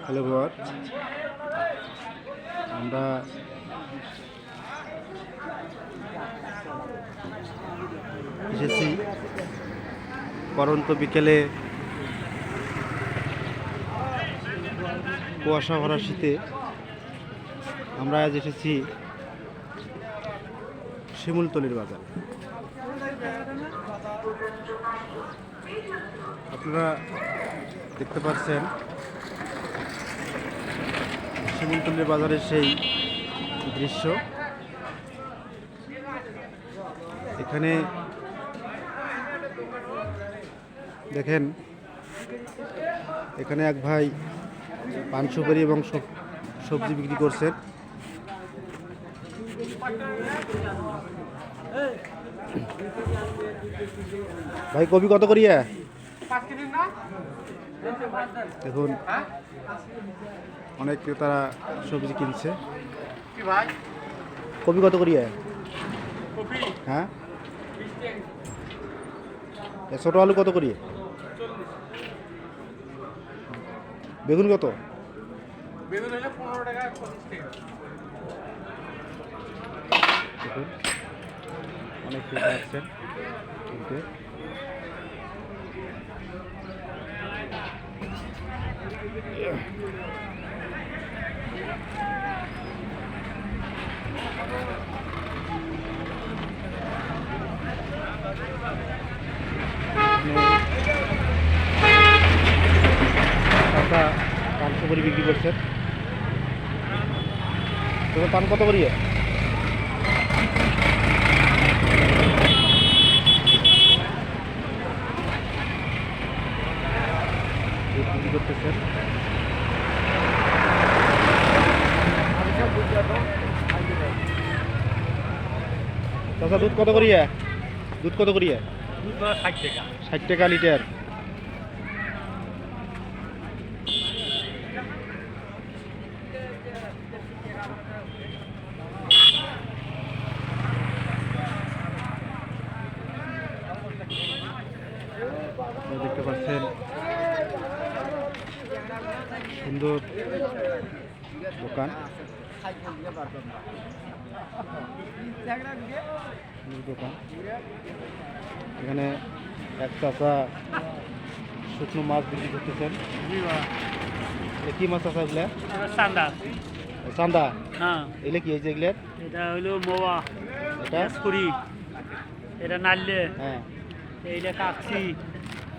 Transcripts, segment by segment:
Hello viewer, আমরা এসেছি পরন্ত বিকেলে কুয়াশা ভরা শীতে। আমরা আজ এসেছি শিমুলতলির বাজার। আপনারা দেখতে পাচ্ছেন শিমুলতলির বাজারের সেই দৃশ্য। এখানে দেখেন, এখানে এক ভাই পান সুপারি এবং সবজি বিক্রি করছেন। ভাই কপি কত করিয়া? দেখুন অনেক ক্রেতারা সবজি কিনছে। কপি কত করিয়া? হ্যাঁ, ছোট আলু কত করিয়া? বেগুন কত? বেগুন হলে 15 টাকা 25 টাকা। দেখুন অনেক ক্রেতা আসছেন কিনতে। পান সুপারি বিক্রি করছেন। তবে পান কত করিয়ে? বিক্রি করতেছেন। চাচা দুধ কত করিয়ে? দুধ কত করিয়ে? দুধ 60 টাকা। 60 টাকা লিটার। দেখতে পাচ্ছেন সুন্দর দোকান। দোকান এখানে এক চাচা শুকনো মাছ বিক্রি করতেছেন। কি মাছ চাচা এগুলা? চান্দা। চান্দা? হ্যাঁ। এগুলো কি হয়েছে এগুলো? এটা হলো মোয়া, এটা ছুরি, এটা নাললে, হ্যাঁ, এইটা কাকসি,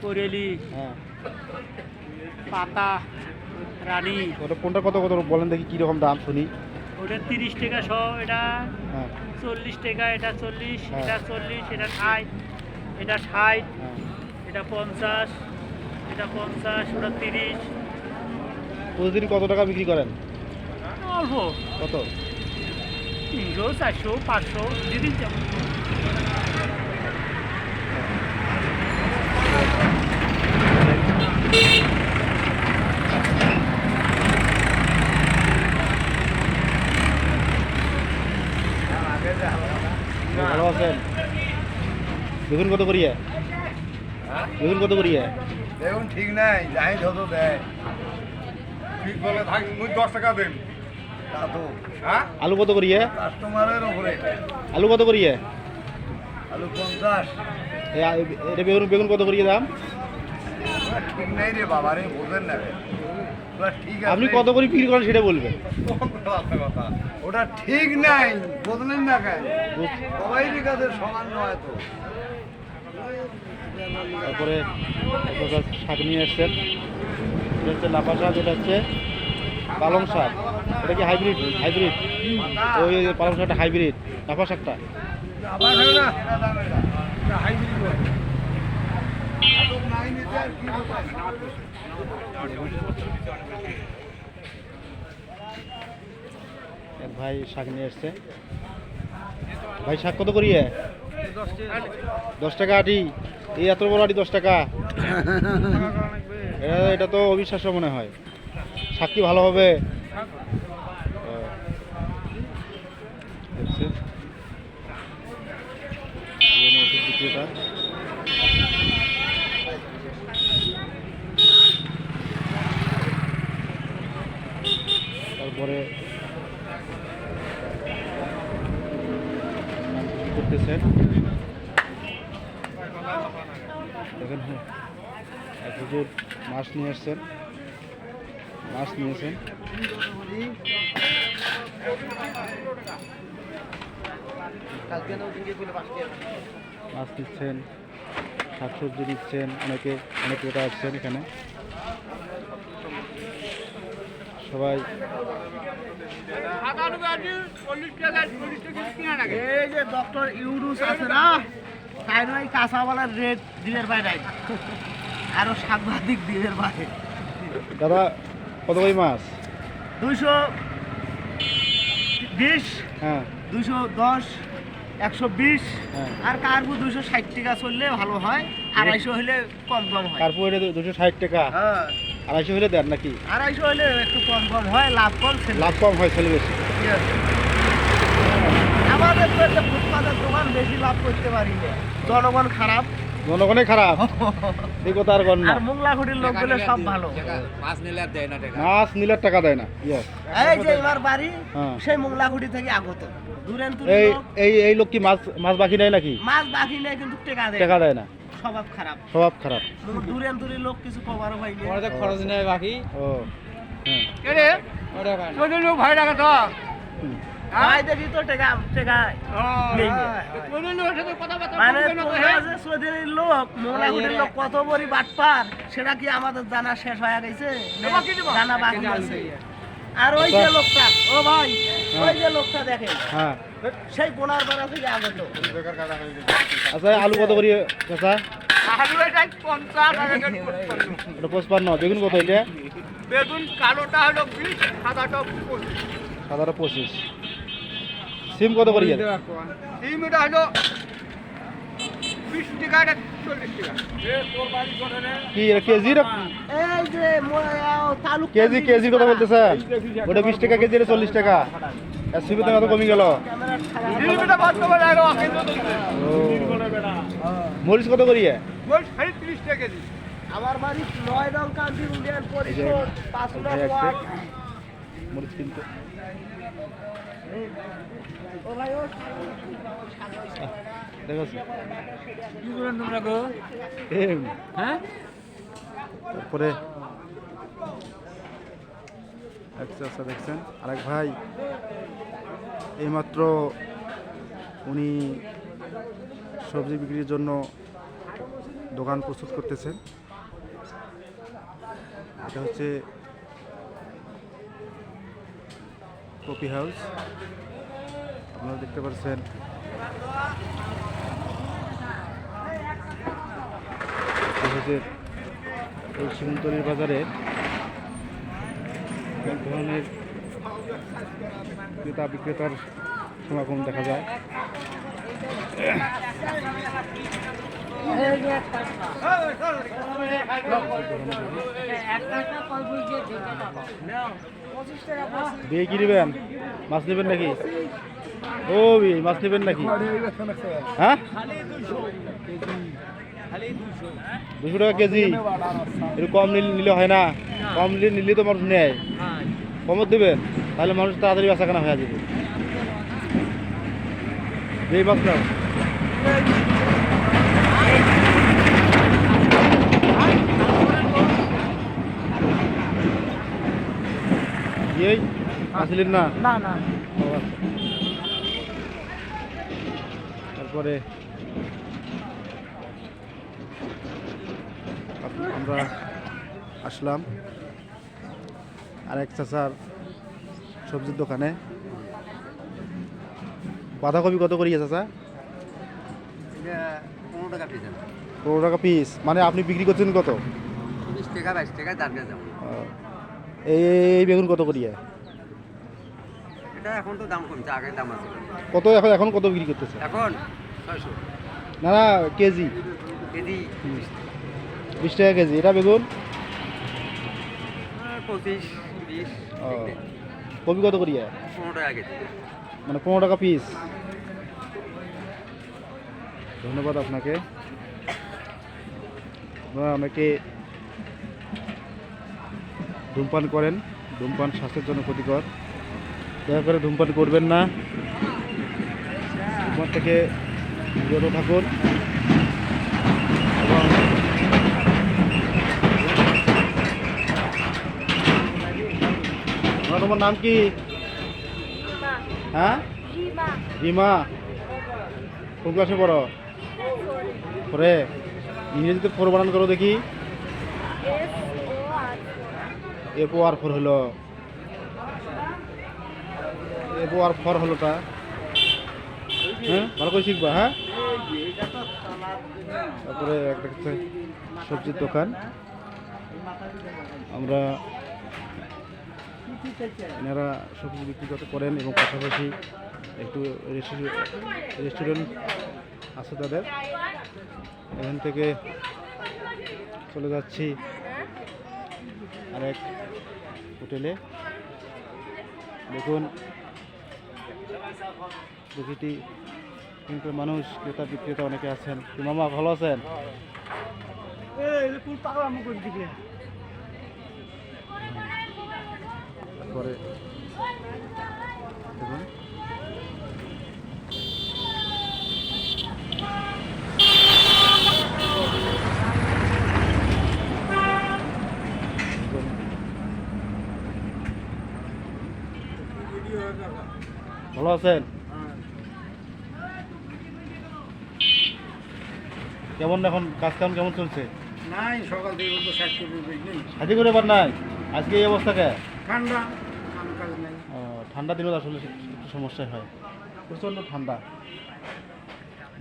কোরেলি, হ্যাঁ। পাতা, রানী। ওটা কোনটা কত কত বলেন দেখি কিরকম দাম শুনি। ওটা 30 টাকা শ, এটা হ্যাঁ 40 টাকা, এটা 40, হ্যাঁ। এটা 40, এটা 60, এটা 60, হ্যাঁ। এটা 50, এটা 50, ওটা 30। প্রতিদিন কত টাকা বিক্রি করেন? অল্প, কত? 300, 400, 500 যেদিন যেমন। ভালো আছেন? বেগুন কত করিয়ে? বেগুন কত করিয়ে? দেখুন ঠিক নাই, যাই যত দেয় ঠিক বলে থাক, মুই 10 টাকা দেন তা তো। হ্যাঁ, আলু কত করিয়ে? কাস্টমারের উপরে। আলু কত করিয়ে? আলু 50। এটা বেগুন বেগুন কত করিয়ে দাম? ওরা ঠিক নাই রে বাবা রে, বোঝেন না রে। ওরা ঠিক আছে, আপনি কত করে বিক্রি করেন সেটা বলবেন। কথা ওটা ঠিক নাই, বদলেন না কেন? সবাই কাছে সমান নয় তো। তারপরে শাক নিয়ে এসছেন। এটা হচ্ছে লাফা শাক, এটা হচ্ছে পালং শাক। এটা কি হাইব্রিড? হাইব্রিড ওই পালং শাকটা হাইব্রিড, লাফা শাকটা। আবার হয় না, এটা হাইব্রিড হয়। আলু নাই নিতে আর কি উপায়? এক ভাই শাক নিয়ে এসছে। ভাই শাক কত করিয়ে? 10 টাকা আটি। এই এত বড় আটি 10 টাকা? এটা তো অবিশ্বাস্য মনে হয়। শাক কি ভালো হবে? দেখছেন ওষুধ বিক্রেতা। তারপরে কি করতেছেন দেখেন। হ্যাঁ, এক হুজুর মাছ নিয়ে এসছেন, মাছ নিয়েছেন। মাছ নিচ্ছেন, শাকসবজি নিচ্ছেন, অনেক ক্রেতা আসছেন এখানে। সবাই এই যে ডক্টর ইউনুস আছে না, তাই নয় কাঁচাওয়ালার রেট দিনের বাইরে আরো সাংবাদিক দিনের বাইরে দাদা কত করে মাছ? 220, হ্যাঁ 210, 120 হ্যাঁ। আর কার্পু 260 টাকা চললে ভালো হয়, 250 হলে কম হয়। তারপর এটা 260 টাকা, হ্যাঁ 250 হলে দেন নাকি? 250 হলে একটু কম হয়, লাভ কম ছিল। লাভ কম হয়, ছেলে বেশি। আমাদের তো একটা ফুটপাতের দোকান, বেশি লাভ করতে পারি না, জনগণ খারাপ, জনগণই খারাপ, এই কথা আর গণ না। আর মোংলাখুটির লোকগুলো সব ভালো। মাছ নিলে আর টাকা দেয় না। Yes. এই যে এবার বাড়ি হ্যাঁ। সেই মোংলাখুটি থেকে আগত দূরেন এই লোক, এই লোক কি মাছ বাকি নেয় নাকি? মাছ বাকি নেই কিন্তু টাকা দেয় টাকা দেয় না, স্বভাব খারাপ। স্বভাব খারাপ। দূরেন লোক কিছু খবরও পাইনি। খরচ নেয় বাকি। ও হ্যাঁ। ভাই টাকা তো হুম। ভাই দেখি তো টাকা নেই না। মানে তোমরা যে চৌধুরীর লোক, মোংলাখুটির লোক কত বড় বাটপার সেটা কি আমাদের জানা শেষ হয়ে গেছে? জানা বাকি আছে। আর ওই যে লোকটা, ও ভাই ওই যে লোকটা দেখেন, হ্যাঁ সেই বোনার পাড়া থেকে আগত। আচ্ছা, আলু কত করি চাচা? এটা 55। বেগুন কত এটা? বেগুন কালোটা হলো 20, সাদাটা 25। সাদাটা 25। সিম কত করি? সিম এটা হলো 20 টাকা, এটা 40 টাকা। কি এটা কেজি? এই যে তালুক কেজি কথা বলতেছেন? ওটা 20 টাকা কেজি, এটা 40 টাকা। আর সিমের দাম এত কমে গেল। মরিচ কত করি? আমার বাড়ি 9 নং কান্দি ইন্ডিয়ান পরিষদ 5 নং ওয়ার্ড। মরিচ কিনতে ও ভাই ও দেখেছি। কি করেন তোমরা গো? হ্যাঁ তারপরে আচ্ছা দেখছেন আরেক ভাই এইমাত্র উনি সবজি বিক্রির জন্য দোকান প্রস্তুত করতেছেন। এটা হচ্ছে কফি হাউস, আপনারা দেখতে পাচ্ছেন। এই শিমুলতলির বাজারে এক ধরনের ক্রেতা বিক্রেতার সমাগম দেখা যায়। বিয়ে কি নেবেন? মাছ নেবেন নাকি? ও মাছ নেবেন নাকি? হ্যাঁ 200 টাকা কেজি। একটু কম নিলে হয় না? কম নিলে তো মানুষ নেয়, কমত দেবেন, তাহলে মানুষ তাড়াতাড়ি বেচা কেনা হয়ে যাবে। এই মাছ নাও। এই আসলেন না? না না ও আচ্ছা। তারপরে আমরা আসলাম আরেক চাচার সবজির দোকানে। বাঁধাকপি কত করি চাচা? 15 টাকা পিস। 15 টাকা পিস। মানে আপনি বিক্রি করছেন কত? 20 টাকা 22 টাকা দাম দিয়ে যাও। এই বেগুন কত করি? এটা এখন তো দাম কমছে, আগে দাম আছে। কত এখন কত বিক্রি করতেছে? এখন 600 না না কেজি। কেজি 20 টাকা কেজি। এটা বেগুন 25 20। কপি কত করি? 15 টাকা কেজি। মানে 15 টাকা পিস। ধন্যবাদ আপনাকে। আপনারা অনেকে ধূমপান করেন, ধূমপান স্বাস্থ্যের জন্য ক্ষতিকর। দয়া করে ধূমপান করবেন না, ধূমপান থেকে বিরত থাকুন এবং তোমার নাম কি? হ্যাঁ, রিমা। কোন ক্লাসে পড়ো? পরে ইংরেজিতে 4 বানান করো দেখি। FOR হলো, FOR হলোটা। হ্যাঁ, ভালো করে শিখবা। হ্যাঁ, তারপরে একটা সবজির দোকান। আমরা এনারা সবজি বিক্রি করতে করেন এবং পাশাপাশি একটু রেস্টুরেন্ট আছে তাদের। এখান থেকে চলে যাচ্ছি আরেক হোটেলে। দেখুন প্রকৃতি কিন্তু মানুষ ক্রেতা বিক্রেতা অনেকে আছেন। কি মামা ভালো আছেন? পরে দেখুন ভালো আছেন? কেমন এখন কাজ কাম কেমন চলছে? নাই, সকাল থেকে তো 60 করে নেই। হাজি করে এবার নাই আজকে এই অবস্থাকে? ঠান্ডা, কাম কাজ নাই। ঠান্ডা দিনত আসলে একটু সমস্যা হয়, প্রচণ্ড ঠান্ডা।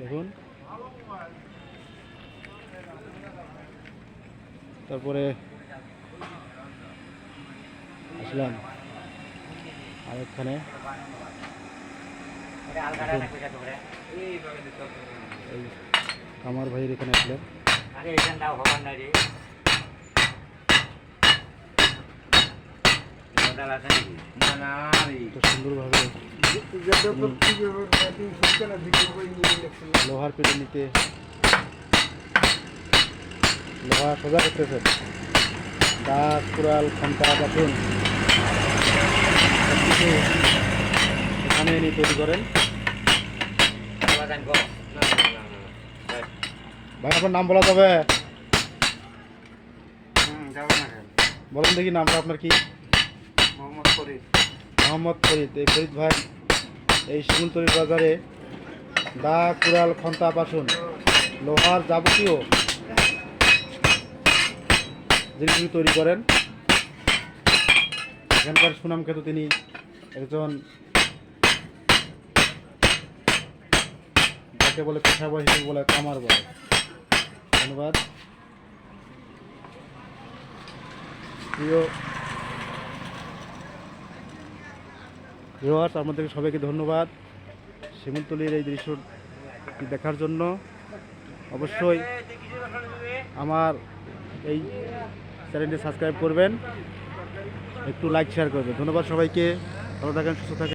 দেখুন তারপরে আসলাম আরেকখানে। এই কামার ভাইয়ের এখানে আসলাম। সুন্দরভাবে লোহার পেটে নিতে লোহা সোজা করতেছেন। দাঁত, কুড়াল, খান্তা, বাসন সবকিছু এখানে এনে তৈরি করেন। ভাই আপনার নাম বলা যাবে? বলেন দেখি নামটা আপনার কি? মোহাম্মদ ফরিদ। মোহাম্মদ ফরিদ। এই ফরিদ ভাই এই শিমুলতলির বাজারে দা, কুড়াল, খন্তা, বাসন, লোহার যাবতীয় জিনিসগুলি তৈরি করেন। এখানকার সুনাম খ্যাত তিনি একজন যাকে বলে পেশা বয় হিসেবে বলে কামার বয়। ধন্যবাদ। প্রিয় ভিউয়ার্স, আপনাদের সবাইকে ধন্যবাদ শিমুলতলির এই দৃশ্যটি দেখার জন্য। অবশ্যই আমার এই চ্যানেলটি সাবস্ক্রাইব করবেন, একটু লাইক শেয়ার করবেন। ধন্যবাদ সবাইকে। ভালো থাকেন, সুস্থ থাকেন।